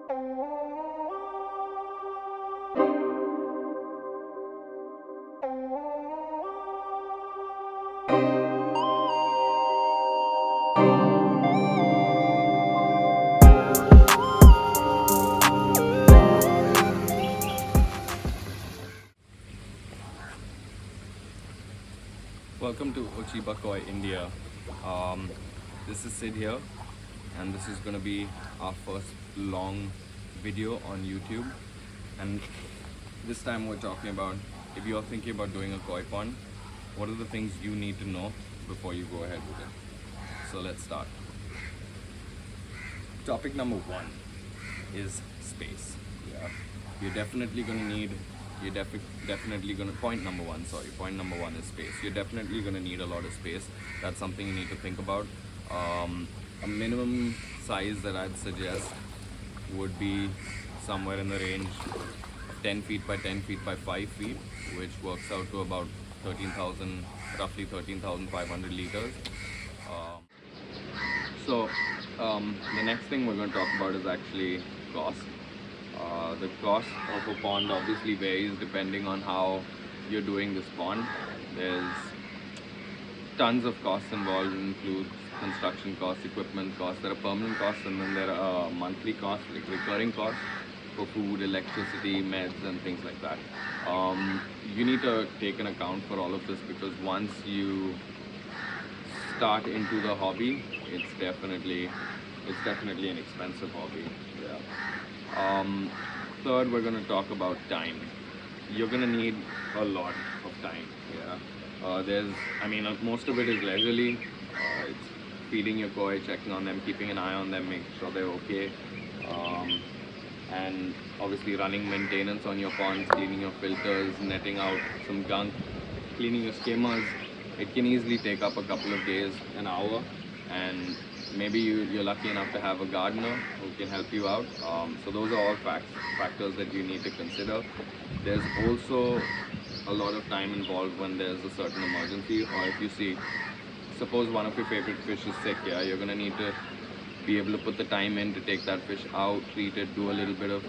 Welcome to Ochibakoi, India. Um, this is Sid here, and this is going to be our first long video on YouTube. And this time we're talking about, if you're thinking about doing a koi pond, what are the things you need to know before you go ahead with it. So let's start. Topic number one is space. Yeah, you're definitely going to need. Definitely going to. Point number one. Sorry, point number one is space. You're definitely going to need a lot of space. That's something you need to think about. A minimum size that I'd suggest would be somewhere in the range of 10 feet by 10 feet by 5 feet, which works out to about 13,000, roughly 13,500 liters. Um, So the next thing we're going to talk about is actually cost. The cost of a pond obviously varies depending on how you're doing this pond. There's tons of costs involved, include construction costs, equipment costs. There are permanent costs, and then there are monthly costs, like recurring costs for food, electricity, meds, and things like that. You need to take an account for all of this, because once you start into the hobby, it's definitely an expensive hobby. Yeah. Third, we're going to talk about time. You're going to need a lot of time. Yeah. Most of it is leisurely. It's feeding your koi, checking on them, keeping an eye on them, making sure they're okay. And obviously running maintenance on your ponds, cleaning your filters, netting out some gunk, cleaning your skimmers. It can easily take up a couple of days, an hour, and maybe you're lucky enough to have a gardener who can help you out. So those are all factors that you need to consider. There's also a lot of time involved when there's a certain emergency, or if you see, suppose one of your favorite fish is sick, yeah, you're gonna need to be able to put the time in to take that fish out, treat it, do a little bit of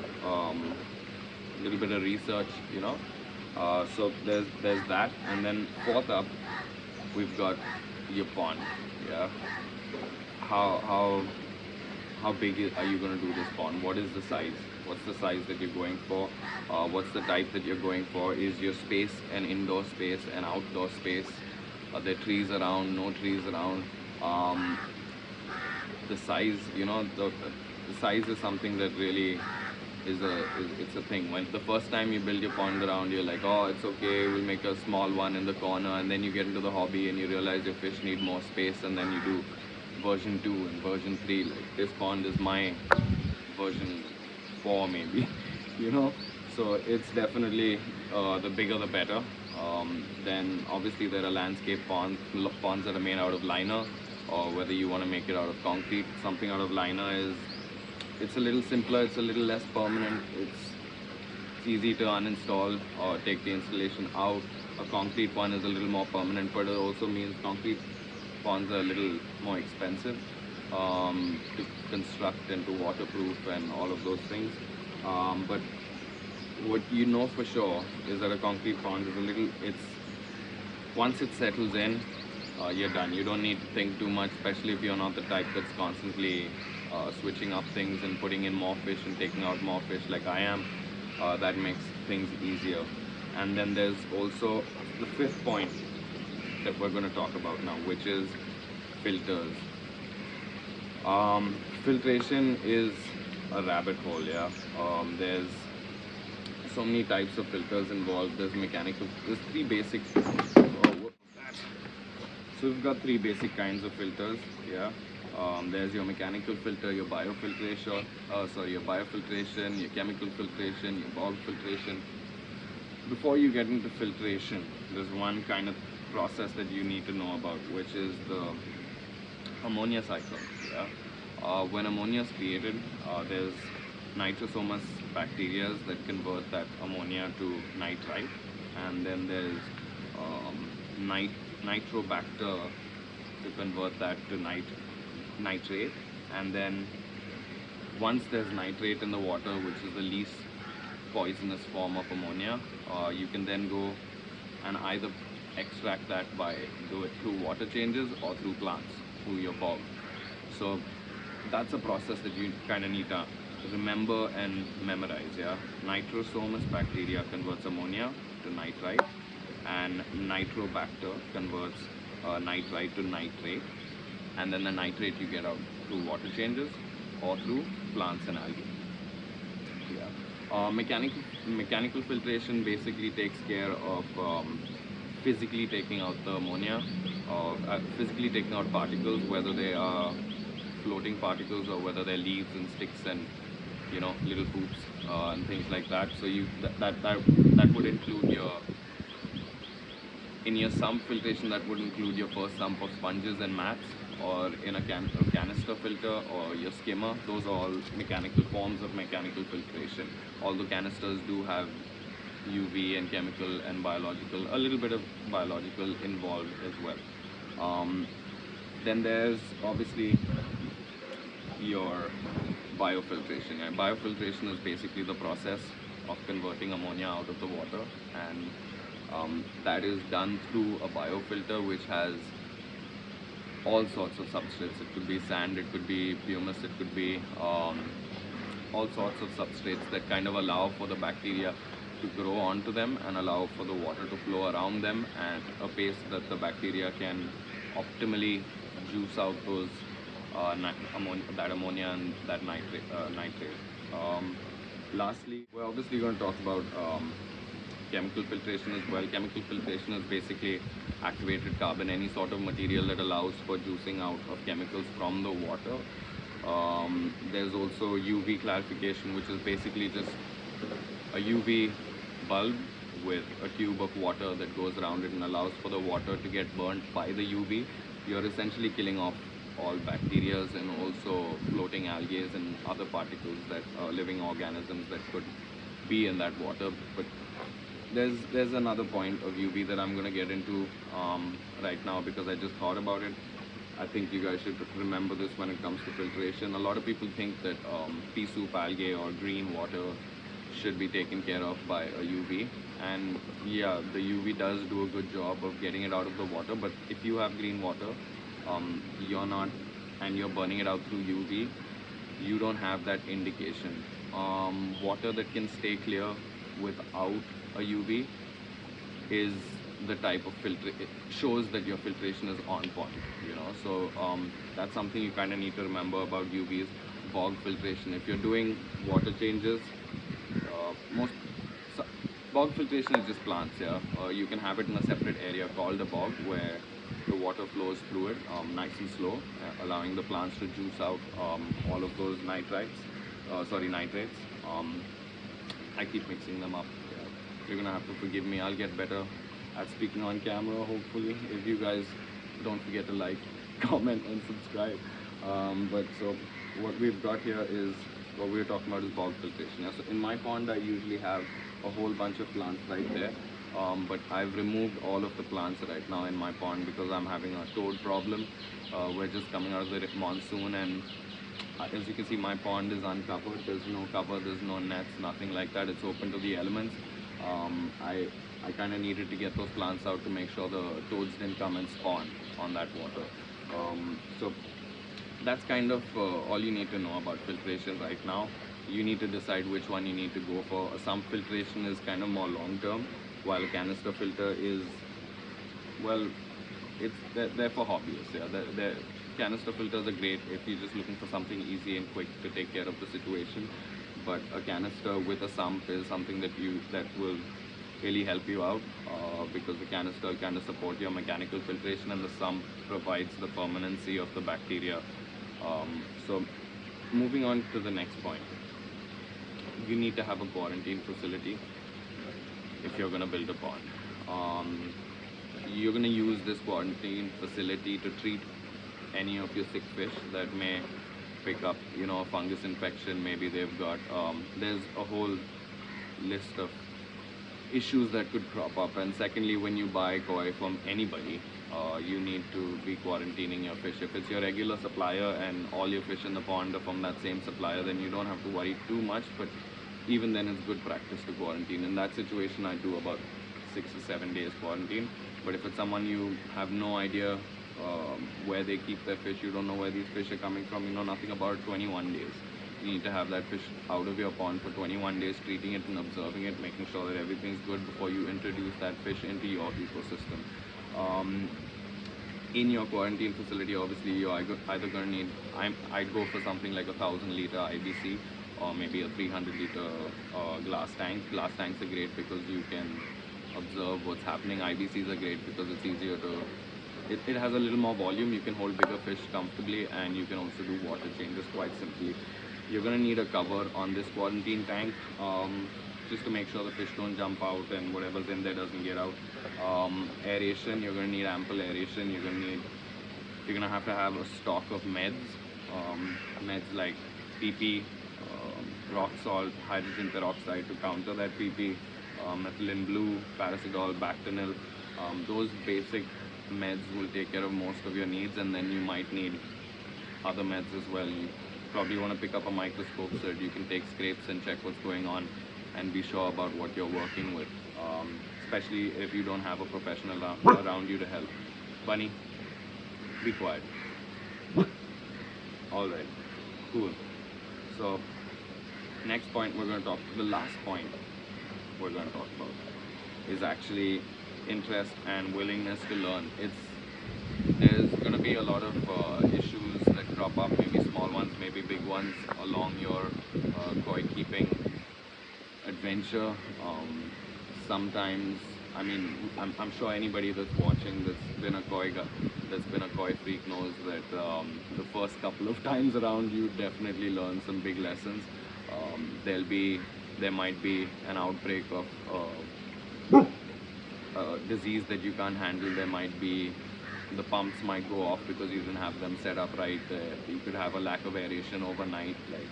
research, you know. So there's that, and then fourth up, we've got your pond. Yeah, how big are you going to do this pond? What is the size? What's the size that you're going for? What's the type that you're going for? Is your space an indoor space, an outdoor space? Are there trees around? No trees around? The size, you know, the size is something that really it's a thing. When the first time you build your pond around, you're like, oh, it's okay, we'll make a small one in the corner, and then you get into the hobby and you realize your fish need more space, and then you do version 2 and version 3. Like, this pond is my version 4 maybe, you know. So it's definitely the bigger the better. Then obviously there are landscape ponds that are made out of liner, or whether you want to make it out of concrete. Something out of liner it's a little simpler, it's a little less permanent, it's easy to uninstall or take the installation out. A concrete one is a little more permanent, but it also means concrete ponds are a little more expensive to construct and to waterproof and all of those things. But what you know for sure is that a concrete pond is once it settles in, you're done. You don't need to think too much, especially if you're not the type that's constantly switching up things and putting in more fish and taking out more fish like I am. That makes things easier. And then there's also the fifth point that we're going to talk about now, which is filters. Filtration is a rabbit hole, yeah. There's so many types of filters involved. There's three basic. So we've got three basic kinds of filters, yeah. There's your mechanical filter, your biofiltration, your chemical filtration, your bulk filtration. Before you get into filtration, there's one kind of process that you need to know about, which is the ammonia cycle. Yeah? When ammonia is created, there's nitrosomus bacteria that convert that ammonia to nitrite, and then there's nitrobacter to convert that to nitrate, and then once there's nitrate in the water, which is the least poisonous form of ammonia, you can then go and either extract that by do it through water changes or through plants, through your bog. So that's a process that you kind of need to remember and memorize. Yeah, nitrosomus bacteria converts ammonia to nitrite, and nitrobacter converts nitrite to nitrate, and then the nitrate you get out through water changes or through plants and algae. Yeah. Mechanical filtration basically takes care of physically taking out the ammonia, physically taking out particles, whether they are floating particles or whether they're leaves and sticks and little poops and things like that. So that would include your in your sump filtration, that would include your first sump of sponges and mats, or in a canister filter or your skimmer. Those are all mechanical forms of mechanical filtration. Although canisters do have UV and chemical and biological, a little bit of biological involved as well. Then there's obviously your biofiltration. Yeah, biofiltration is basically the process of converting ammonia out of the water, and that is done through a biofilter which has all sorts of substrates. It could be sand, it could be pumice, it could be all sorts of substrates that kind of allow for the bacteria to grow onto them and allow for the water to flow around them at a pace that the bacteria can optimally juice out those that ammonia and that nitrate. Lastly, we're obviously going to talk about chemical filtration as well. Chemical filtration is basically activated carbon, any sort of material that allows for juicing out of chemicals from the water. There's also UV clarification, which is basically just a UV bulb with a tube of water that goes around it and allows for the water to get burnt by the UV. You're essentially killing off all bacteria and also floating algae and other particles, that living organisms that could be in that water. But there's another point of UV that I'm going to get into right now, because I just thought about it. I think you guys should remember this when it comes to filtration. A lot of people think that pea soup algae or green water should be taken care of by a UV, and yeah, the UV does do a good job of getting it out of the water. But if you have green water, you're burning it out through UV, you don't have that indication. Water that can stay clear without a UV is the type of filter. It shows that your filtration is on point. So that's something you kind of need to remember about UVs. Bog filtration, if you're doing water changes, most bog filtration is just plants. Yeah, you can have it in a separate area called a bog, where the water flows through it nice and slow, allowing the plants to juice out all of those nitrates. I keep mixing them up. Yeah. You're gonna have to forgive me. I'll get better at speaking on camera, hopefully, if you guys don't forget to like, comment, and subscribe. But so what we've got here is, what we're talking about is bog filtration. Yeah? So in my pond, I usually have a whole bunch of plants right there. But I've removed all of the plants right now in my pond because I'm having a toad problem. We're just coming out of the monsoon, and as you can see, my pond is uncovered. There's no cover, there's no nets, nothing like that. It's open to the elements. I kind of needed to get those plants out to make sure the toads didn't come and spawn on that water. So that's kind of all you need to know about filtration right now. You need to decide which one you need to go for. A sump filtration is kind of more long term, while a canister filter is, well, they're for hobbyists. Yeah, they're canister filters are great if you're just looking for something easy and quick to take care of the situation. But a canister with a sump is something that will really help you out, because the canister kind of support your mechanical filtration, and the sump provides the permanency of the bacteria. So moving on to the next point, you need to have a quarantine facility if you're going to build a pond. You're going to use this quarantine facility to treat any of your sick fish that may pick up, a fungus infection. Maybe they've got, there's a whole list of issues that could crop up. And secondly, when you buy koi from anybody, you need to be quarantining your fish. If it's your regular supplier and all your fish in the pond are from that same supplier, then you don't have to worry too much. But even then, it's good practice to quarantine. In that situation, I do about 6 or 7 days quarantine. But if it's someone you have no idea where they keep their fish, you don't know where these fish are coming from, you know nothing about 21 days. You need to have that fish out of your pond for 21 days, treating it and observing it, making sure that everything's good before you introduce that fish into your ecosystem. Um, in your quarantine facility, obviously you're either going to need, I'd go for something like 1,000 liter IBC or maybe a 300 liter glass tank. Glass tanks are great because you can observe what's happening. IBCs are great because it's easier to, it has a little more volume, you can hold bigger fish comfortably, and you can also do water changes quite simply. You're going to need a cover on this quarantine tank, just to make sure the fish don't jump out and whatever's in there doesn't get out. Aeration, you're going to need ample aeration. You're going to have a stock of meds, meds like PP, rock salt, hydrogen peroxide to counter that PP, methylene blue, paracetamol, Bactinil. Those basic meds will take care of most of your needs, and then you might need other meds as well. You probably want to pick up a microscope so that you can take scrapes and check what's going on and be sure about what you're working with, especially if you don't have a professional around you to help. Bunny, be quiet. All right, cool. So next point we're going to talk, the last point we're going to talk about is actually interest and willingness to learn. There's going to be a lot of issues that crop up, maybe small ones, maybe big ones, along your koi keeping adventure. Sometimes, I mean, I'm sure anybody that's watching that's been a koi freak knows that the first couple of times around you definitely learn some big lessons. There might be an outbreak of disease that you can't handle. There might be, the pumps might go off because you didn't have them set up right. You could have a lack of aeration overnight. Like,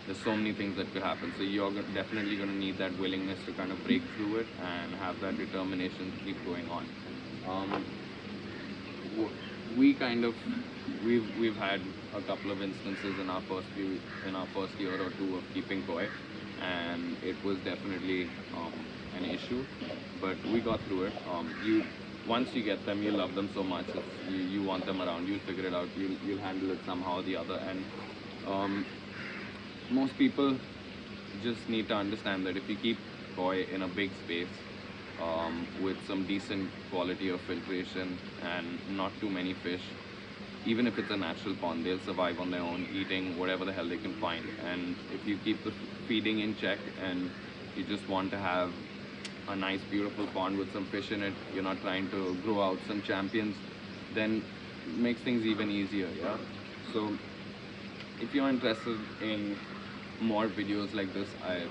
there's so many things that could happen. So you're definitely going to need that willingness to kind of break through it and have that determination to keep going on. We've had a couple of instances in our first year or two of keeping koi, and it was definitely an issue, but we got through it. Once you get them, you love them so much. You want them around. You'll figure it out. You'll handle it somehow or the other. And most people just need to understand that if you keep koi in a big space, with some decent quality of filtration and not too many fish, even if it's a natural pond, they'll survive on their own, eating whatever the hell they can find. And if you keep the feeding in check and you just want to have a nice beautiful pond with some fish in it, you're not trying to grow out some champions, then it makes things even easier. Yeah, so if you're interested in more videos like this, I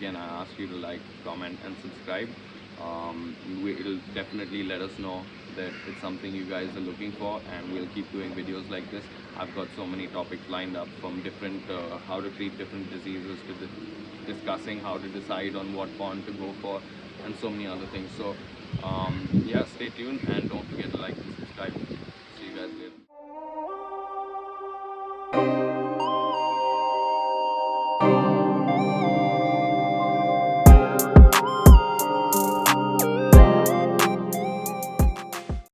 ask you to like, comment and subscribe. It'll definitely let us know that it's something you guys are looking for, and we'll keep doing videos like this. I've got so many topics lined up, from different how to treat different diseases to discussing how to decide on what pond to go for, and so many other things. So yeah, stay tuned and don't forget to like and subscribe.